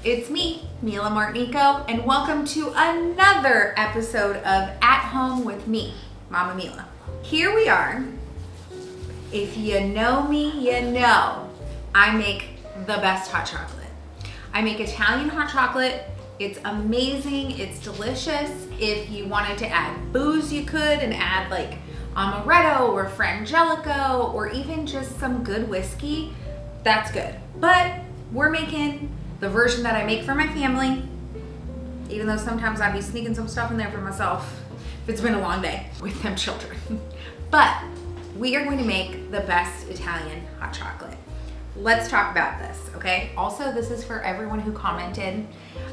It's me, Mila Martinico, and welcome to another episode of At Home with me, Mama Mila. Here we are. If you know me, you know I make the best hot chocolate. I make Italian hot chocolate. It's amazing, it's delicious. If you wanted to add booze, you could, and add like amaretto or frangelico or even just some good whiskey, that's good. But we're making the version that I make for my family, even though sometimes I'd be sneaking some stuff in there for myself if it's been a long day with them children. But we are going to make the best Italian hot chocolate. Let's talk about this, okay? Also, this is for everyone who commented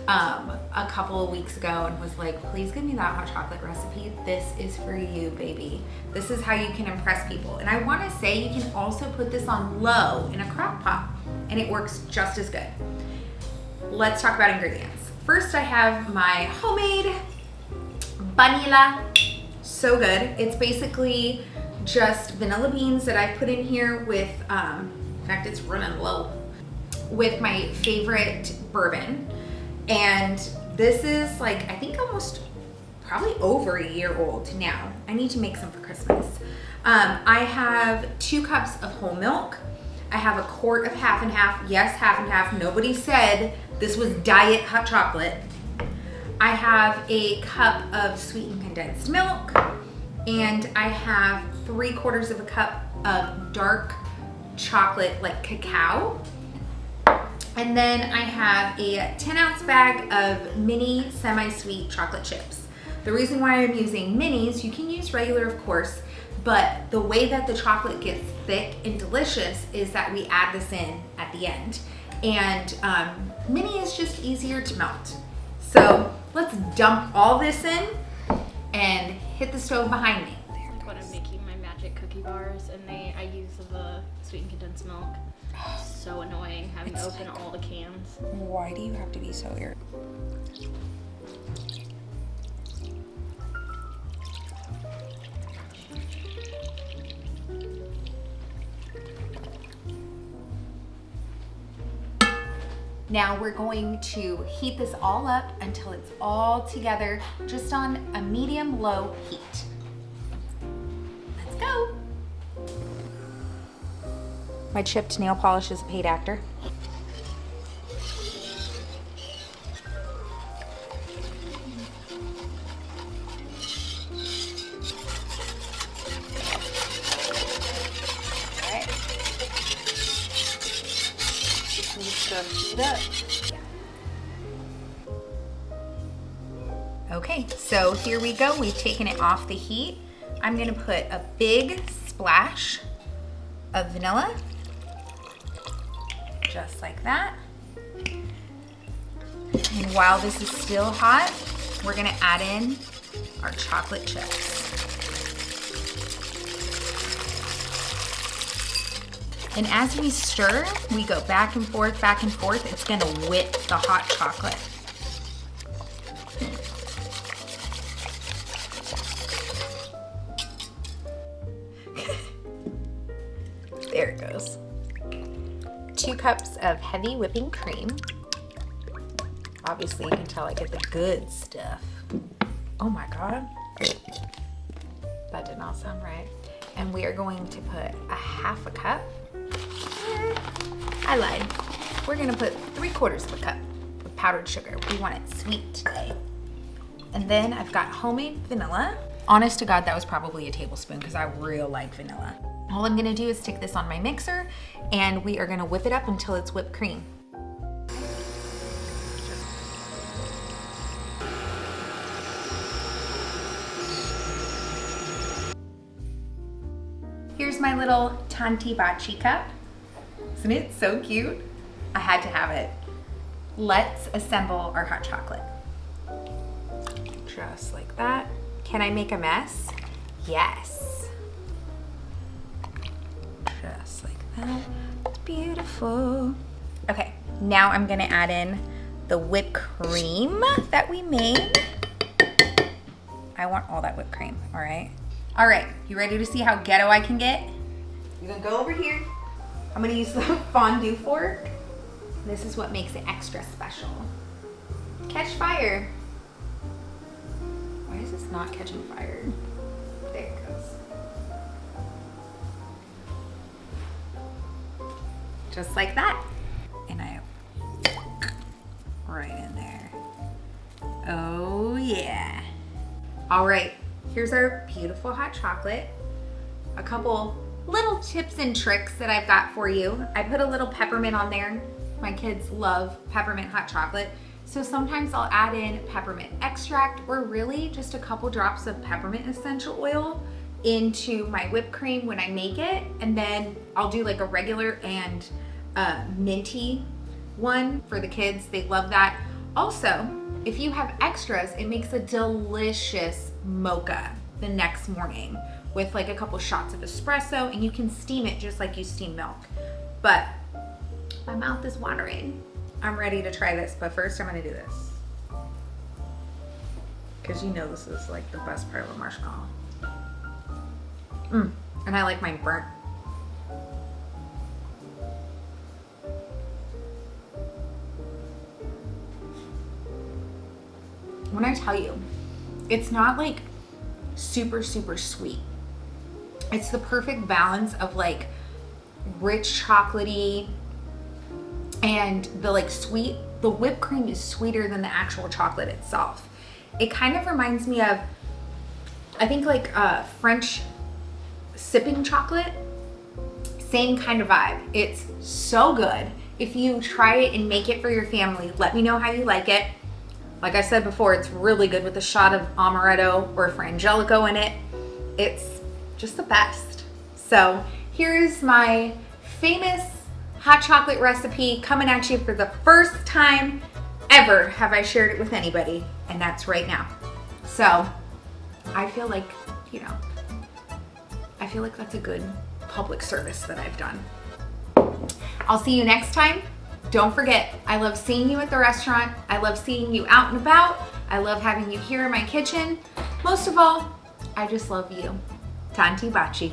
a couple of weeks ago and was like, please give me that hot chocolate recipe. This is for you, baby. This is how you can impress people. And I wanna say you can also put this on low in a crock pot and it works just as good. Let's talk about ingredients. First, I have my homemade vanilla. So good. It's basically just vanilla beans that I put in here with, in fact, it's running low, with my favorite bourbon. And this is like, I think almost probably over a year old now. I need to make some for Christmas. I have 2 cups of whole milk. I have a quart of half and half. Yes, half and half. Nobody said this was diet hot chocolate. I have a cup of sweetened condensed milk, and I have 3/4 of a cup of dark chocolate, like cacao. And then I have a 10-ounce bag of mini semi-sweet chocolate chips. The reason why I'm using minis, you can use regular of course, but the way that the chocolate gets thick and delicious is that we add this in at the end. And mini is just easier to melt. So let's dump all this in and hit the stove behind me. Like when I'm making my magic cookie bars and I use the sweetened condensed milk. So annoying having to open all the cans. Why do you have to be so weird? Now we're going to heat this all up until it's all together, just on a medium-low heat. Let's go. My chipped nail polish is a paid actor. Okay, so here we go. We've taken it off the heat. I'm gonna put a big splash of vanilla, just like that. And while this is still hot, we're gonna add in our chocolate chips. And as we stir, we go back and forth, back and forth. It's gonna whip the hot chocolate. There it goes. 2 cups of heavy whipping cream. Obviously you can tell I get the good stuff. Oh my God. That did not sound right. And we are going to put a 1/2 cup. I lied. We're gonna put 3/4 of a cup of powdered sugar. We want it sweet today. And then I've got homemade vanilla. Honest to God, that was probably a tablespoon because I real like vanilla. All I'm gonna do is stick this on my mixer and we are gonna whip it up until it's whipped cream. Here's my little Tanti Baci cup. Isn't it so cute? I had to have it. Let's assemble our hot chocolate. Just like that. Can I make a mess? Yes. Just like that. Beautiful. Okay, now I'm gonna add in the whipped cream that we made. I want all that whipped cream, all right? All right, you ready to see how ghetto I can get? You're gonna go over here. I'm gonna use the fondue fork This is what makes it extra special. Catch fire. Why is this not catching fire? There it goes. Just like that. And I right in there. Oh yeah. All right, here's our beautiful hot chocolate. A couple little tips and tricks that I've got for you. I put a little peppermint on there. My kids love peppermint hot chocolate. So sometimes I'll add in peppermint extract or really just a couple drops of peppermint essential oil into my whipped cream when I make it. And then I'll do like a regular and minty one for the kids. They love that. Also, if you have extras, it makes a delicious mocha the next morning with like a couple shots of espresso, and you can steam it just like you steam milk. But my mouth is watering. I'm ready to try this, but first I'm gonna do this. Because you know this is like the best part of a marshmallow. And I like mine burnt. When I tell you, it's not like super, super sweet. It's the perfect balance of like rich chocolatey and the like sweet. The whipped cream is sweeter than the actual chocolate itself. It kind of reminds me of, I think like French sipping chocolate. Same kind of vibe. It's so good. If you try it and make it for your family, let me know how you like it. Like I said before, it's really good with a shot of amaretto or frangelico in it. It's just the best. So here's my famous hot chocolate recipe coming at you for the first time ever have I shared it with anybody, and that's right now. So I feel like, you know, I feel like that's a good public service that I've done. I'll see you next time. Don't forget, I love seeing you at the restaurant. I love seeing you out and about. I love having you here in my kitchen. Most of all, I just love you. Tanti Baci.